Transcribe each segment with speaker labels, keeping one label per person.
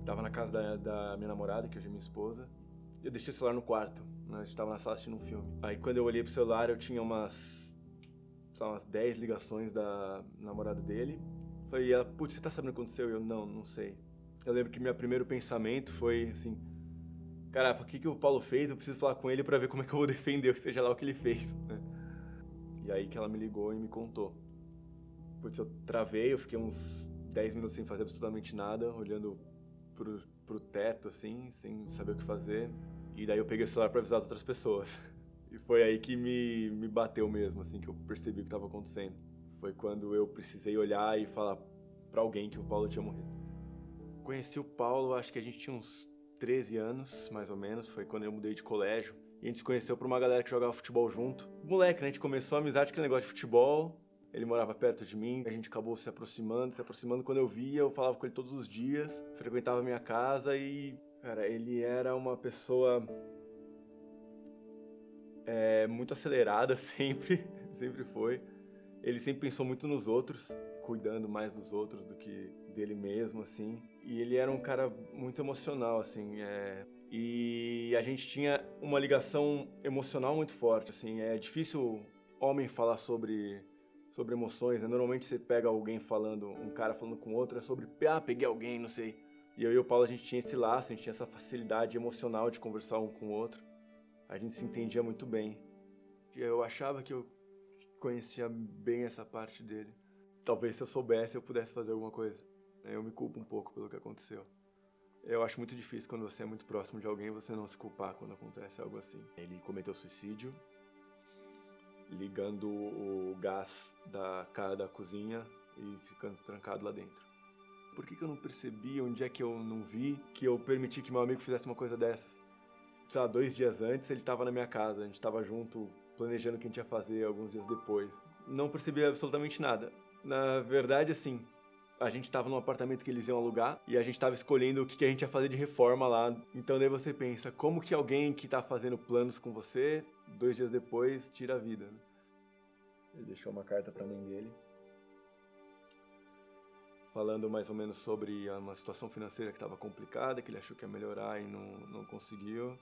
Speaker 1: Tava na casa da minha namorada, que hoje é minha esposa. Eu deixei o celular no quarto, né? A gente tava na sala assistindo um filme. Aí quando eu olhei pro celular, eu tinha umas 10 ligações da namorada dele. Falei, ela, putz, você tá sabendo o que aconteceu? Eu, não sei. Eu lembro que meu primeiro pensamento foi assim, caraca, o que o Paulo fez? Eu preciso falar com ele pra ver como é que eu vou defender, seja lá o que ele fez. E aí que ela me ligou e me contou. Putz, eu travei, eu fiquei uns 10 minutos sem fazer absolutamente nada, olhando pro teto, assim, sem saber o que fazer. E daí eu peguei o celular pra avisar as outras pessoas. E foi aí que me bateu mesmo, assim, que eu percebi o que estava acontecendo. Foi quando eu precisei olhar e falar pra alguém que o Paulo tinha morrido. Conheci o Paulo, acho que a gente tinha uns 13 anos, mais ou menos. Foi quando eu mudei de colégio. E a gente se conheceu por uma galera que jogava futebol junto. Moleque, né? A gente começou a amizade com o negócio de futebol. Ele morava perto de mim, a gente acabou se aproximando. Quando eu via, eu falava com ele todos os dias. Frequentava a minha casa e, cara, ele era uma pessoa muito acelerada sempre, sempre foi. Ele sempre pensou muito nos outros, cuidando mais dos outros do que dele mesmo, assim. E ele era um cara muito emocional, assim. E a gente tinha uma ligação emocional muito forte, assim. É difícil homem falar sobre emoções, né? Normalmente você pega alguém falando, um cara falando com outro, é sobre, peguei alguém, não sei. E eu e o Paulo, a gente tinha esse laço, a gente tinha essa facilidade emocional de conversar um com o outro. A gente se entendia muito bem. E eu achava que eu conhecia bem essa parte dele. Talvez se eu soubesse eu pudesse fazer alguma coisa. Eu me culpo um pouco pelo que aconteceu. Eu acho muito difícil quando você é muito próximo de alguém você não se culpar quando acontece algo assim. Ele cometeu suicídio ligando o gás da cozinha e ficando trancado lá dentro. Por que eu não percebi, onde é que eu não vi, que eu permiti que meu amigo fizesse uma coisa dessas? Sei lá, 2 dias antes ele estava na minha casa, a gente estava junto, planejando o que a gente ia fazer alguns dias depois. Não percebi absolutamente nada. Na verdade, assim, a gente estava num apartamento que eles iam alugar e a gente estava escolhendo o que a gente ia fazer de reforma lá. Então daí você pensa, como que alguém que está fazendo planos com você, 2 dias depois, tira a vida, né? Ele deixou uma carta para a mãe dele, falando mais ou menos sobre uma situação financeira que estava complicada, que ele achou que ia melhorar e não conseguiu.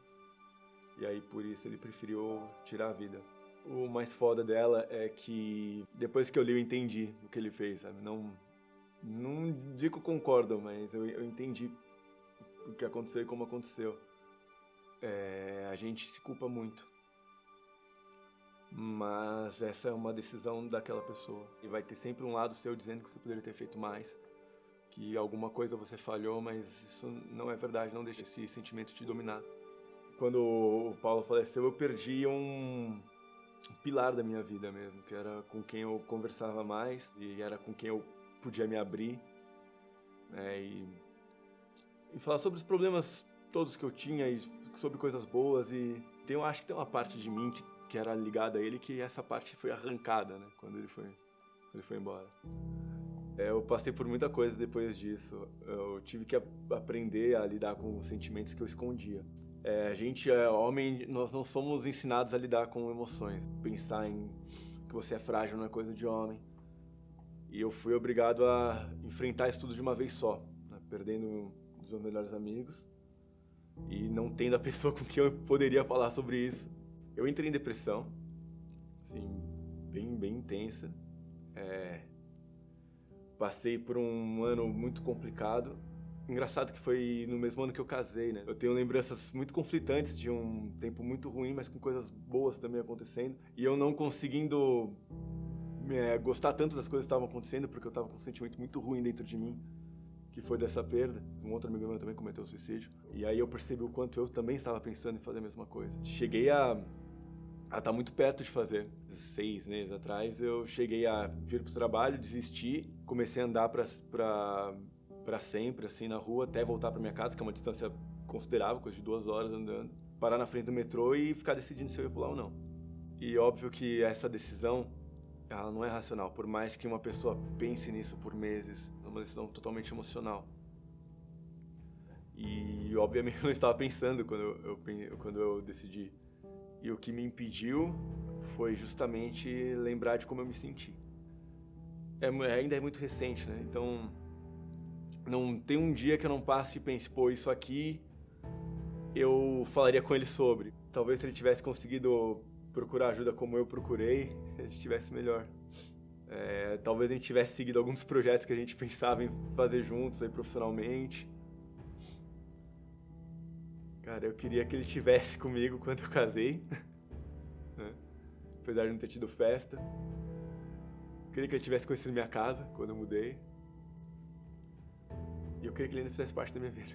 Speaker 1: E aí por isso ele preferiu tirar a vida. O mais foda dela é que depois que eu li eu entendi o que ele fez, sabe? Não digo que eu concordo, mas eu entendi o que aconteceu e como aconteceu. A gente se culpa muito. Mas essa é uma decisão daquela pessoa. E vai ter sempre um lado seu dizendo que você poderia ter feito mais. Que alguma coisa você falhou, mas isso não é verdade, não deixe esse sentimento te dominar. Quando o Paulo faleceu, eu perdi um pilar da minha vida mesmo, que era com quem eu conversava mais e era com quem eu podia me abrir, né, e falar sobre os problemas todos que eu tinha e sobre coisas boas. E eu acho que tem uma parte de mim que era ligada a ele, que essa parte foi arrancada, né, quando ele foi embora. Eu passei por muita coisa depois disso. Eu tive que aprender a lidar com os sentimentos que eu escondia. A gente é homem, nós não somos ensinados a lidar com emoções. Pensar em que você é frágil não é coisa de homem. E eu fui obrigado a enfrentar isso tudo de uma vez só, né? Perdendo um dos meus melhores amigos e não tendo a pessoa com quem eu poderia falar sobre isso. Eu entrei em depressão, assim, bem intensa. Passei por um ano muito complicado. Engraçado que foi no mesmo ano que eu casei, né? Eu tenho lembranças muito conflitantes de um tempo muito ruim, mas com coisas boas também acontecendo. E eu não conseguindo gostar tanto das coisas que estavam acontecendo, porque eu estava com um sentimento muito ruim dentro de mim, que foi dessa perda. Um outro amigo meu também cometeu suicídio. E aí eu percebi o quanto eu também estava pensando em fazer a mesma coisa. Cheguei a estar muito perto de fazer. 6 meses atrás eu cheguei a vir pro trabalho, desistir, comecei a andar pra sempre, assim, na rua, até voltar pra minha casa, que é uma distância considerável, coisa de 2 horas andando, parar na frente do metrô e ficar decidindo se eu ia pular ou não. E óbvio que essa decisão, ela não é racional, por mais que uma pessoa pense nisso por meses, é uma decisão totalmente emocional. E obviamente eu não estava pensando quando eu decidi. E o que me impediu foi justamente lembrar de como eu me senti. Ainda é muito recente, né? Então Não tem um dia que eu não passe e pense, pô, isso aqui eu falaria com ele sobre. Talvez se ele tivesse conseguido procurar ajuda como eu procurei, a gente estivesse melhor. Talvez a gente tivesse seguido alguns projetos que a gente pensava em fazer juntos aí profissionalmente. Cara, eu queria que ele tivesse comigo quando eu casei, né? Apesar de não ter tido festa. Eu queria que ele tivesse conhecido minha casa quando eu mudei. E eu queria que ele ainda fizesse parte da minha vida.